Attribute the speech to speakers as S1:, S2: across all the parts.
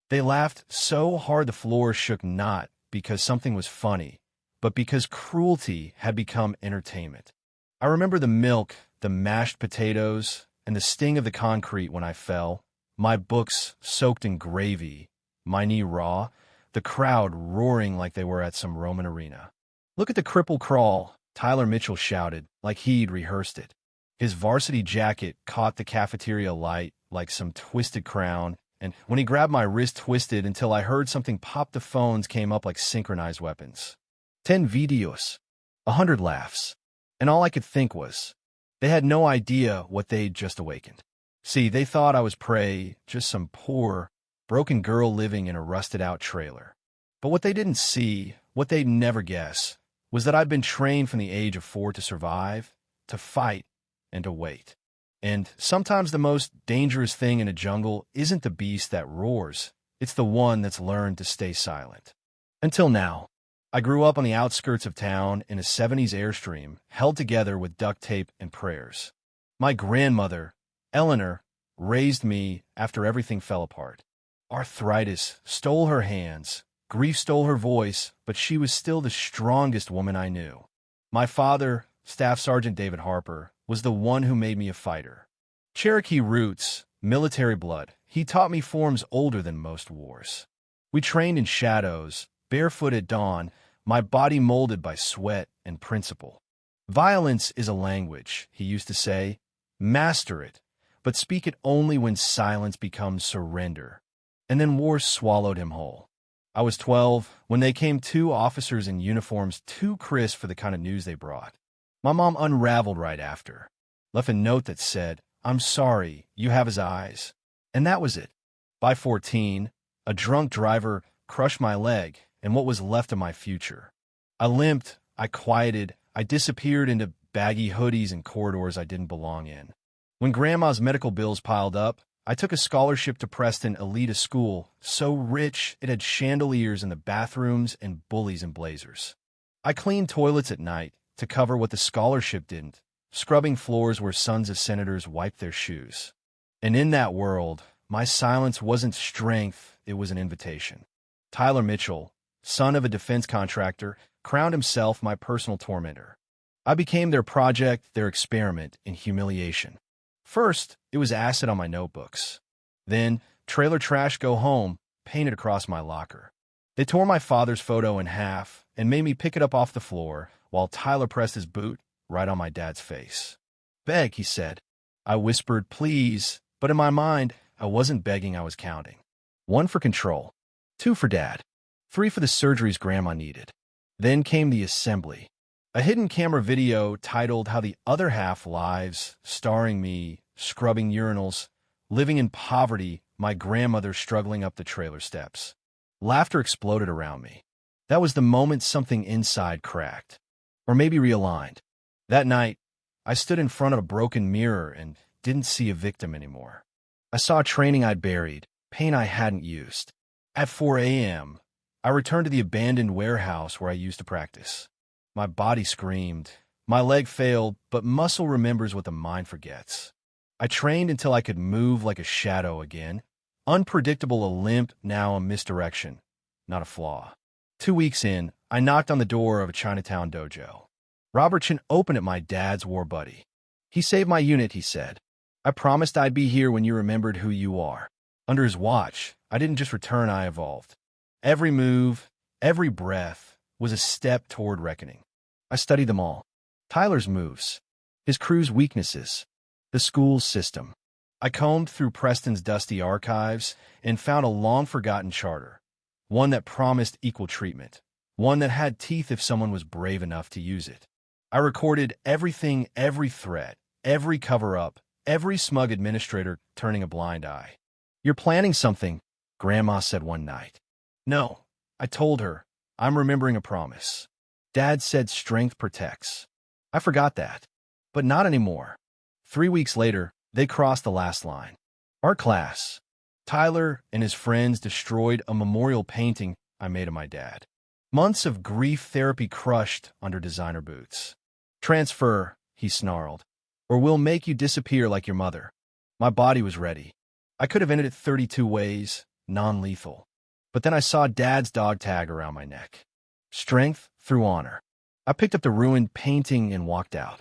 S1: They laughed so hard the floor shook, not because something was funny, but because cruelty had become entertainment. I remember the milk, the mashed potatoes, and the sting of the concrete when I fell, my books soaked in gravy, my knee raw, the crowd roaring like they were at some Roman arena. "Look at the cripple crawl," Tyler Mitchell shouted, like he'd rehearsed it. His varsity jacket caught the cafeteria light like some twisted crown, and when he grabbed my wrist, twisted until I heard something pop, the phones came up like synchronized weapons. 10 videos, 100 laughs, and all I could think was, they had no idea what they'd just awakened. See, they thought I was prey, just some poor, broken girl living in a rusted-out trailer. But what they didn't see, what they'd never guess, was that I'd been trained from the age of 4 to survive, to fight, and to wait. And sometimes the most dangerous thing in a jungle isn't the beast that roars, it's the one that's learned to stay silent. Until now, I grew up on the outskirts of town in a 70s Airstream, held together with duct tape and prayers. My grandmother, Eleanor, raised me after everything fell apart. Arthritis stole her hands, grief stole her voice, but she was still the strongest woman I knew. My father, Staff Sergeant David Harper, was the one who made me a fighter. Cherokee roots, military blood, he taught me forms older than most wars. We trained in shadows, barefoot at dawn, my body molded by sweat and principle. "Violence is a language," he used to say. "Master it, but speak it only when silence becomes surrender." And then war swallowed him whole. I was 12 when they came 2 officers in uniforms too crisp for the kind of news they brought. My mom unraveled right after, left a note that said, "I'm sorry, you have his eyes." And that was it. By 14, a drunk driver crushed my leg and what was left of my future. I limped, I quieted, I disappeared into baggy hoodies and corridors I didn't belong in. When Grandma's medical bills piled up, I took a scholarship to Preston Elite School, so rich it had chandeliers in the bathrooms and bullies in blazers. I cleaned toilets at night to cover what the scholarship didn't, scrubbing floors where sons of senators wiped their shoes. And in that world, my silence wasn't strength, it was an invitation. Tyler Mitchell, son of a defense contractor, crowned himself my personal tormentor. I became their project, their experiment in humiliation. First, it was acid on my notebooks. Then, trailer trash go home, painted across my locker. They tore my father's photo in half and made me pick it up off the floor while Tyler pressed his boot right on my dad's face. "Beg," he said. I whispered, "Please," but in my mind, I wasn't begging, I was counting. 1 for control, 2 for Dad, 3 for the surgeries Grandma needed. Then came the assembly. A hidden camera video titled How the Other Half Lives, starring me, scrubbing urinals, living in poverty, my grandmother struggling up the trailer steps. Laughter exploded around me. That was the moment something inside cracked. Or maybe realigned. That night, I stood in front of a broken mirror and didn't see a victim anymore. I saw training I'd buried, pain I hadn't used. At 4 a.m., I returned to the abandoned warehouse where I used to practice. My body screamed. My leg failed, but muscle remembers what the mind forgets. I trained until I could move like a shadow again. Unpredictable, a limp, now a misdirection, not a flaw. 2 weeks in, I knocked on the door of a Chinatown dojo. Robertson opened at my dad's war buddy. "He saved my unit," he said. "I promised I'd be here when you remembered who you are." Under his watch, I didn't just return, I evolved. Every move, every breath was a step toward reckoning. I studied them all. Tyler's moves, his crew's weaknesses, the school's system. I combed through Preston's dusty archives and found a long-forgotten charter, one that promised equal treatment, one that had teeth if someone was brave enough to use it. I recorded everything, every threat, every cover-up, every smug administrator turning a blind eye. "You're planning something," Grandma said one night. "No," I told her. "I'm remembering a promise. Dad said strength protects." I forgot that. But not anymore. 3 weeks later, they crossed the last line. Art class. Tyler and his friends destroyed a memorial painting I made of my dad. Months of grief therapy crushed under designer boots. "Transfer," he snarled, "or we'll make you disappear like your mother." My body was ready. I could have ended it 32 ways, non-lethal. But then I saw Dad's dog tag around my neck. Strength through honor. I picked up the ruined painting and walked out.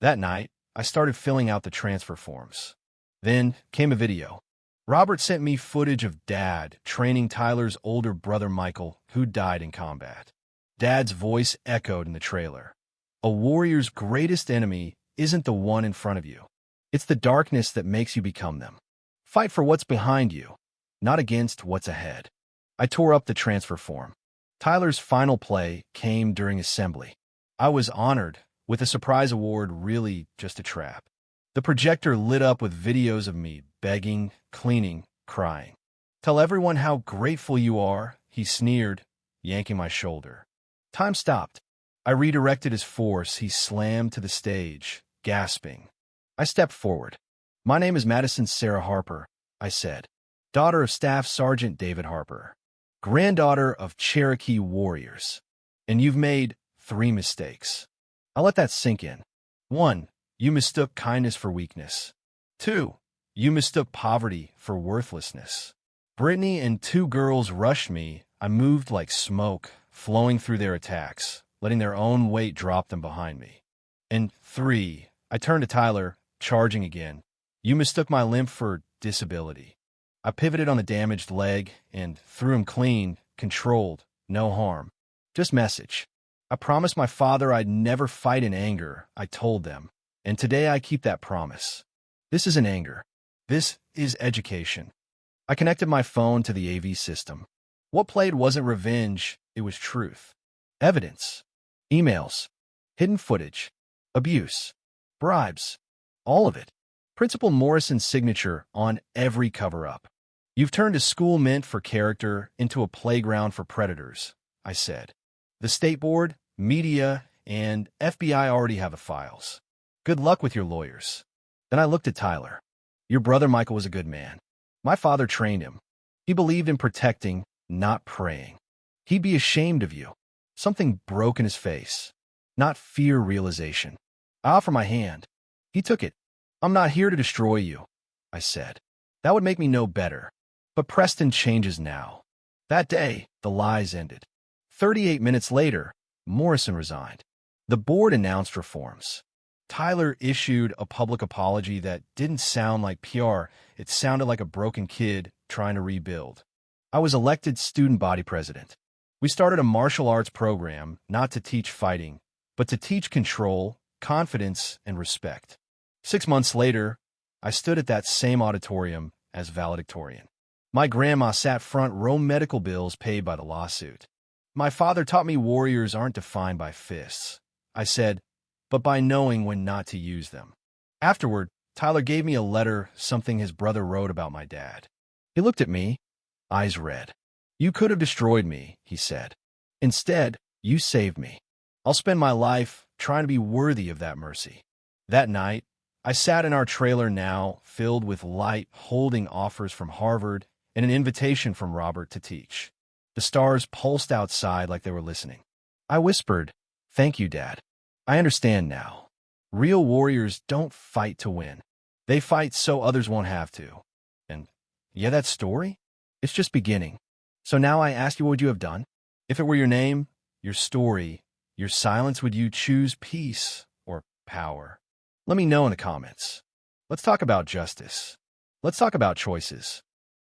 S1: That night, I started filling out the transfer forms. Then came a video. Robert sent me footage of Dad training Tyler's older brother Michael, who died in combat. Dad's voice echoed in the trailer. A warrior's greatest enemy isn't the one in front of you. It's the darkness that makes you become them. Fight for what's behind you, not against what's ahead. I tore up the transfer form. Tyler's final play came during assembly. I was honored, with a surprise award really just a trap. The projector lit up with videos of me begging, cleaning, crying. "Tell everyone how grateful you are," he sneered, yanking my shoulder. Time stopped. I redirected his force. He slammed to the stage, gasping. I stepped forward. "My name is Madison Sarah Harper," I said. "Daughter of Staff Sergeant David Harper. Granddaughter of Cherokee warriors. And you've made 3 mistakes." I let that sink in. 1. You mistook kindness for weakness. 2. You mistook poverty for worthlessness. Brittany and 2 girls rushed me. I moved like smoke, flowing through their attacks, letting their own weight drop them behind me. And 3. I turned to Tyler, charging again. "You mistook my limp for disability." I pivoted on the damaged leg and threw him clean, controlled, no harm. Just message. I promised my father I'd never fight in anger, I told them. And today I keep that promise. This isn't anger. This is education. I connected my phone to the AV system. What played wasn't revenge, it was truth. Evidence. Emails. Hidden footage. Abuse. Bribes. All of it. Principal Morrison's signature on every cover-up. "You've turned a school meant for character into a playground for predators," I said. "The state board, media, and FBI already have the files. Good luck with your lawyers." Then I looked at Tyler. "Your brother Michael was a good man. My father trained him. He believed in protecting, not praying. He'd be ashamed of you." Something broke in his face. Not fear realization. I offered my hand. He took it. "I'm not here to destroy you," I said. "That would make me know better. But Preston changes now." That day, the lies ended. 38 minutes later, Morrison resigned. The board announced reforms. Tyler issued a public apology that didn't sound like PR. It sounded like a broken kid trying to rebuild. I was elected student body president. We started a martial arts program, not to teach fighting, but to teach control, confidence, and respect. 6 months later, I stood at that same auditorium as valedictorian. My grandma sat front row, medical bills paid by the lawsuit. My father taught me warriors aren't defined by fists, I said, but by knowing when not to use them. Afterward, Tyler gave me a letter, something his brother wrote about my dad. He looked at me, eyes red. "You could have destroyed me," he said. "Instead, you saved me. I'll spend my life trying to be worthy of that mercy." That night, I sat in our trailer now, filled with light, holding offers from Harvard and an invitation from Robert to teach. The stars pulsed outside like they were listening. I whispered, "Thank you, Dad. I understand now. Real warriors don't fight to win. They fight so others won't have to." And, yeah, that story? It's just beginning. So now I ask you, what would you have done? If it were your name, your story, your silence, would you choose peace or power? Let me know in the comments. Let's talk about justice. Let's talk about choices.